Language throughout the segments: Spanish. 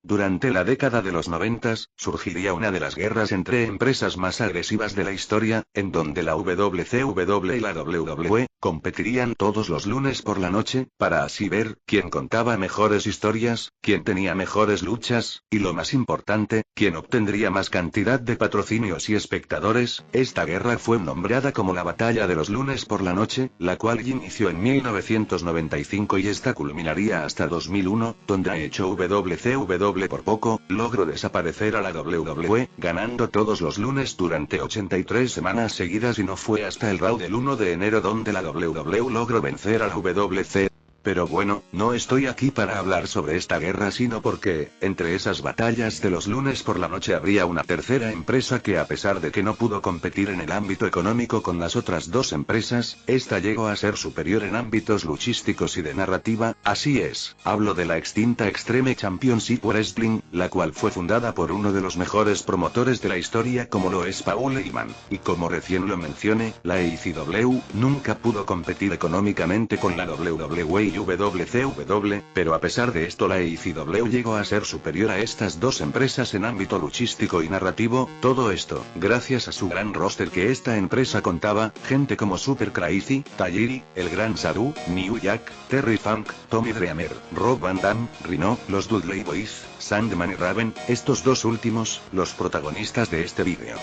Durante la década de los 90, surgiría una de las guerras entre empresas más agresivas de la historia, en donde la WCW y la WWE competirían todos los lunes por la noche, para así ver quién contaba mejores historias, quién tenía mejores luchas, y lo más importante, quién obtendría más cantidad de patrocinios y espectadores. Esta guerra fue nombrada como la Batalla de los Lunes por la Noche, la cual inició en 1995 y esta culminaría hasta 2001, donde ha hecho WCW por poco, logró desaparecer a la WWE, ganando todos los lunes durante 83 semanas seguidas y no fue hasta el Raw del 1 de enero donde la WWE logró vencer a la WC. Pero bueno, no estoy aquí para hablar sobre esta guerra sino porque, entre esas batallas de los lunes por la noche habría una tercera empresa que a pesar de que no pudo competir en el ámbito económico con las otras dos empresas, esta llegó a ser superior en ámbitos luchísticos y de narrativa, así es, hablo de la extinta Extreme Championship Wrestling, la cual fue fundada por uno de los mejores promotores de la historia como lo es Paul Heyman, y como recién lo mencioné, la ECW nunca pudo competir económicamente con la WWE y WCW, pero a pesar de esto la ECW llegó a ser superior a estas dos empresas en ámbito luchístico y narrativo, todo esto, gracias a su gran roster que esta empresa contaba, gente como Super Crazy, Tajiri, El Gran Sabu, New Jack, Terry Funk, Tommy Dreamer, Rob Van Dam, Rhino, los Dudley Boyz, Sandman y Raven, estos dos últimos, los protagonistas de este vídeo.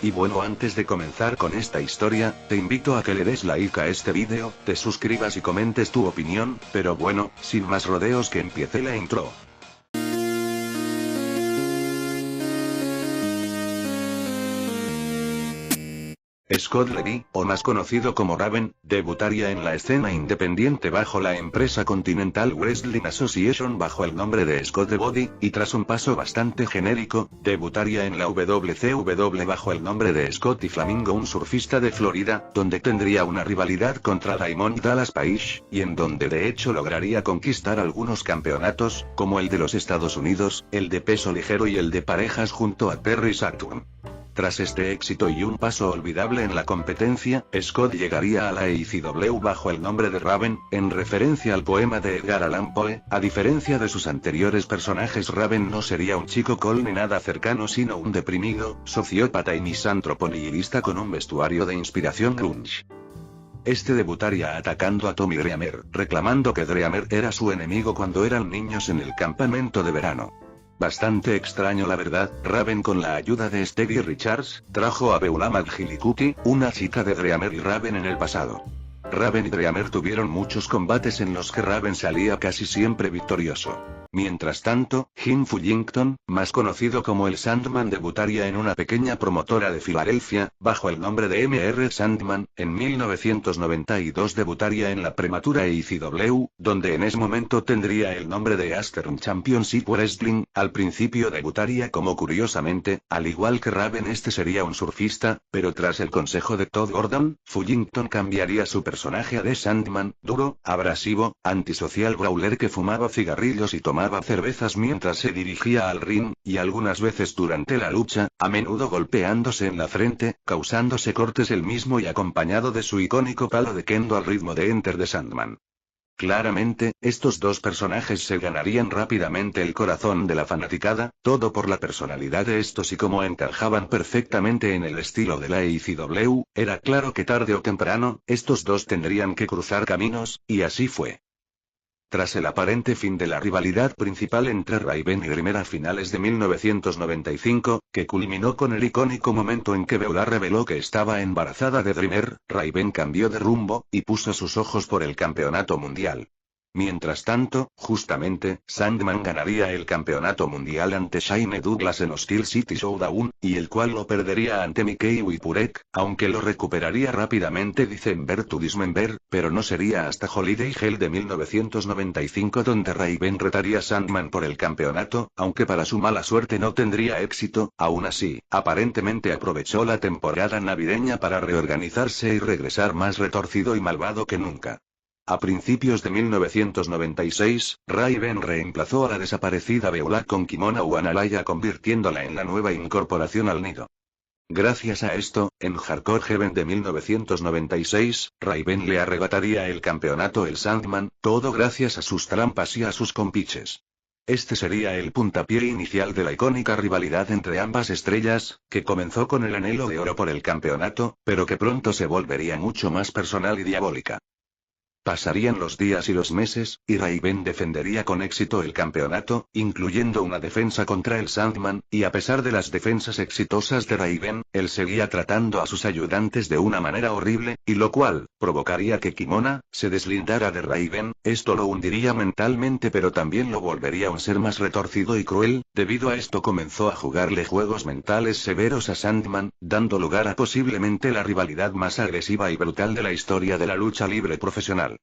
Y bueno, antes de comenzar con esta historia, te invito a que le des like a este vídeo, te suscribas y comentes tu opinión, pero bueno, sin más rodeos que empiece la intro. Scott Levy, o más conocido como Raven, debutaría en la escena independiente bajo la empresa Continental Wrestling Association bajo el nombre de Scott The Body, y tras un paso bastante genérico, debutaría en la WCW bajo el nombre de Scotty Flamingo, un surfista de Florida, donde tendría una rivalidad contra Diamond Dallas Page, y en donde de hecho lograría conquistar algunos campeonatos, como el de los Estados Unidos, el de peso ligero y el de parejas junto a Perry Saturn. Tras este éxito y un paso olvidable en la competencia, Scott llegaría a la ECW bajo el nombre de Raven, en referencia al poema de Edgar Allan Poe. A diferencia de sus anteriores personajes, Raven no sería un chico cool ni nada cercano sino un deprimido, sociópata y misántropo nihilista con un vestuario de inspiración grunge. Este debutaría atacando a Tommy Dreamer, reclamando que Dreamer era su enemigo cuando eran niños en el campamento de verano. Bastante extraño la verdad, Raven con la ayuda de Stevie Richards, trajo a Beulah McGillicuddy, una chica de Dreamer y Raven en el pasado. Raven y Dreamer tuvieron muchos combates en los que Raven salía casi siempre victorioso. Mientras tanto, Jim Fullington, más conocido como el Sandman, debutaría en una pequeña promotora de Filadelfia, bajo el nombre de Mr. Sandman. En 1992 debutaría en la prematura ECW, donde en ese momento tendría el nombre de Eastern Championship Wrestling. Al principio debutaría como curiosamente, al igual que Raven, este sería un surfista, pero tras el consejo de Todd Gordon, Fullington cambiaría su personaje a The Sandman, duro, abrasivo, antisocial brawler que fumaba cigarrillos y tomaba cervezas mientras se dirigía al ring, y algunas veces durante la lucha, a menudo golpeándose en la frente, causándose cortes él mismo y acompañado de su icónico palo de kendo al ritmo de Enter the Sandman. Claramente, estos dos personajes se ganarían rápidamente el corazón de la fanaticada, todo por la personalidad de estos y cómo encajaban perfectamente en el estilo de la ECW. Era claro que tarde o temprano, estos dos tendrían que cruzar caminos, y así fue. Tras el aparente fin de la rivalidad principal entre Raven y Dreamer a finales de 1995, que culminó con el icónico momento en que Beulah reveló que estaba embarazada de Dreamer, Raven cambió de rumbo, y puso sus ojos por el campeonato mundial. Mientras tanto, justamente, Sandman ganaría el campeonato mundial ante Shane Douglas en Steel City Showdown, y el cual lo perdería ante Mikey Whipwreck, aunque lo recuperaría rápidamente December to Dismember, pero no sería hasta Holiday Hell de 1995 donde Raven retaría a Sandman por el campeonato, aunque para su mala suerte no tendría éxito. Aún así, aparentemente aprovechó la temporada navideña para reorganizarse y regresar más retorcido y malvado que nunca. A principios de 1996, Raven reemplazó a la desaparecida Beulah con Kimona Wanalaya, convirtiéndola en la nueva incorporación al nido. Gracias a esto, en Hardcore Heaven de 1996, Raven le arrebataría el campeonato el Sandman, todo gracias a sus trampas y a sus compiches. Este sería el puntapié inicial de la icónica rivalidad entre ambas estrellas, que comenzó con el anhelo de oro por el campeonato, pero que pronto se volvería mucho más personal y diabólica. Pasarían los días y los meses, y Raven defendería con éxito el campeonato, incluyendo una defensa contra el Sandman, y a pesar de las defensas exitosas de Raven, él seguía tratando a sus ayudantes de una manera horrible, y lo cual provocaría que Kimona se deslindara de Raven. Esto lo hundiría mentalmente, pero también lo volvería un ser más retorcido y cruel. Debido a esto comenzó a jugarle juegos mentales severos a Sandman, dando lugar a posiblemente la rivalidad más agresiva y brutal de la historia de la lucha libre profesional.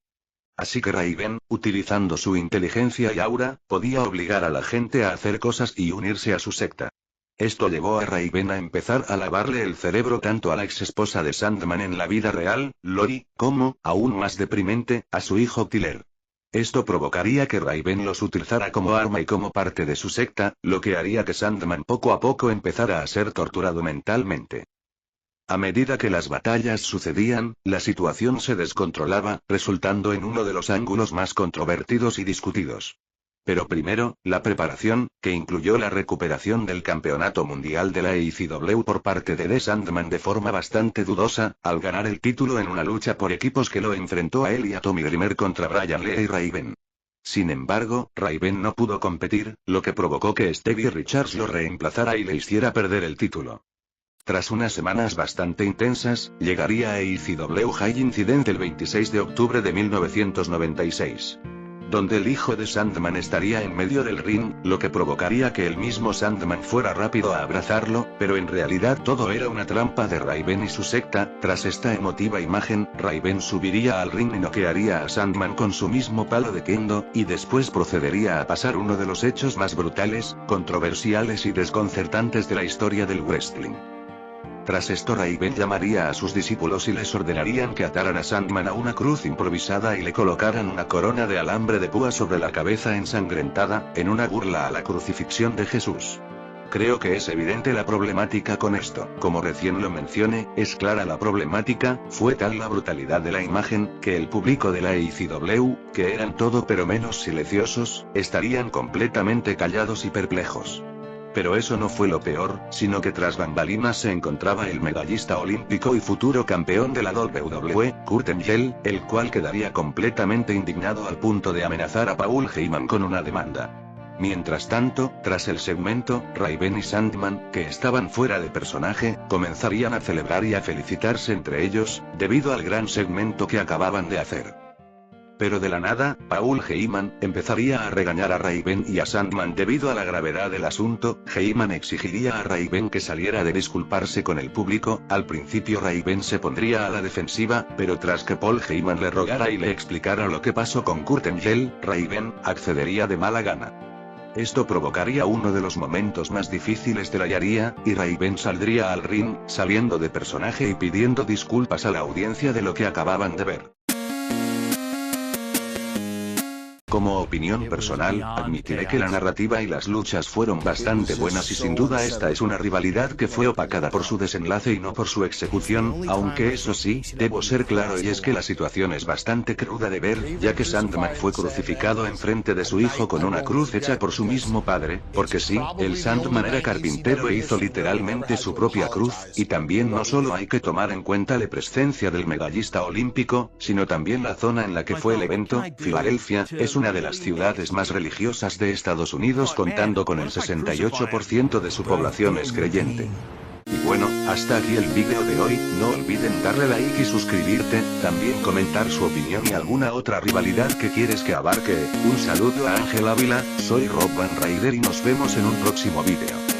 Así que Raven, utilizando su inteligencia y aura, podía obligar a la gente a hacer cosas y unirse a su secta. Esto llevó a Raven a empezar a lavarle el cerebro tanto a la ex esposa de Sandman en la vida real, Lori, como, aún más deprimente, a su hijo Tyler. Esto provocaría que Raven los utilizara como arma y como parte de su secta, lo que haría que Sandman poco a poco empezara a ser torturado mentalmente. A medida que las batallas sucedían, la situación se descontrolaba, resultando en uno de los ángulos más controvertidos y discutidos. Pero primero, la preparación, que incluyó la recuperación del campeonato mundial de la ECW por parte de The Sandman de forma bastante dudosa, al ganar el título en una lucha por equipos que lo enfrentó a él y a Tommy Dreamer contra Brian Lee y Raven. Sin embargo, Raven no pudo competir, lo que provocó que Stevie Richards lo reemplazara y le hiciera perder el título. Tras unas semanas bastante intensas, llegaría a ECW High Incident el 26 de octubre de 1996. Donde el hijo de Sandman estaría en medio del ring, lo que provocaría que el mismo Sandman fuera rápido a abrazarlo, pero en realidad todo era una trampa de Raven y su secta. Tras esta emotiva imagen, Raven subiría al ring y noquearía a Sandman con su mismo palo de kendo, y después procedería a pasar uno de los hechos más brutales, controversiales y desconcertantes de la historia del wrestling. Tras esto Raven llamaría a sus discípulos y les ordenarían que ataran a Sandman a una cruz improvisada y le colocaran una corona de alambre de púa sobre la cabeza ensangrentada, en una burla a la crucifixión de Jesús. Creo que es evidente la problemática con esto. Como recién lo mencioné, es clara la problemática. Fue tal la brutalidad de la imagen, que el público de la ECW, que eran todo pero menos silenciosos, estarían completamente callados y perplejos. Pero eso no fue lo peor, sino que tras bambalinas se encontraba el medallista olímpico y futuro campeón de la WWE, Kurt Angle, el cual quedaría completamente indignado al punto de amenazar a Paul Heyman con una demanda. Mientras tanto, tras el segmento, Raven y Sandman, que estaban fuera de personaje, comenzarían a celebrar y a felicitarse entre ellos, debido al gran segmento que acababan de hacer. Pero de la nada, Paul Heyman empezaría a regañar a Raven y a Sandman debido a la gravedad del asunto. Heyman exigiría a Raven que saliera de disculparse con el público. Al principio Raven se pondría a la defensiva, pero tras que Paul Heyman le rogara y le explicara lo que pasó con Kurt Angle, Raven accedería de mala gana. Esto provocaría uno de los momentos más difíciles de la Yaría, y Raven saldría al ring, saliendo de personaje y pidiendo disculpas a la audiencia de lo que acababan de ver. Como opinión personal, admitiré que la narrativa y las luchas fueron bastante buenas y sin duda esta es una rivalidad que fue opacada por su desenlace y no por su ejecución, aunque eso sí, debo ser claro y es que la situación es bastante cruda de ver, ya que Sandman fue crucificado enfrente de su hijo con una cruz hecha por su mismo padre, porque sí, el Sandman era carpintero e hizo literalmente su propia cruz, y también no solo hay que tomar en cuenta la presencia del medallista olímpico, sino también la zona en la que fue el evento. Filadelfia es una de las ciudades más religiosas de Estados Unidos, contando con el 68% de su población es creyente. Y bueno, hasta aquí el vídeo de hoy. No olviden darle like y suscribirte, también comentar su opinión y alguna otra rivalidad que quieres que abarque. Un saludo a Ángel Ávila, soy Rob Van Ryder y nos vemos en un próximo vídeo.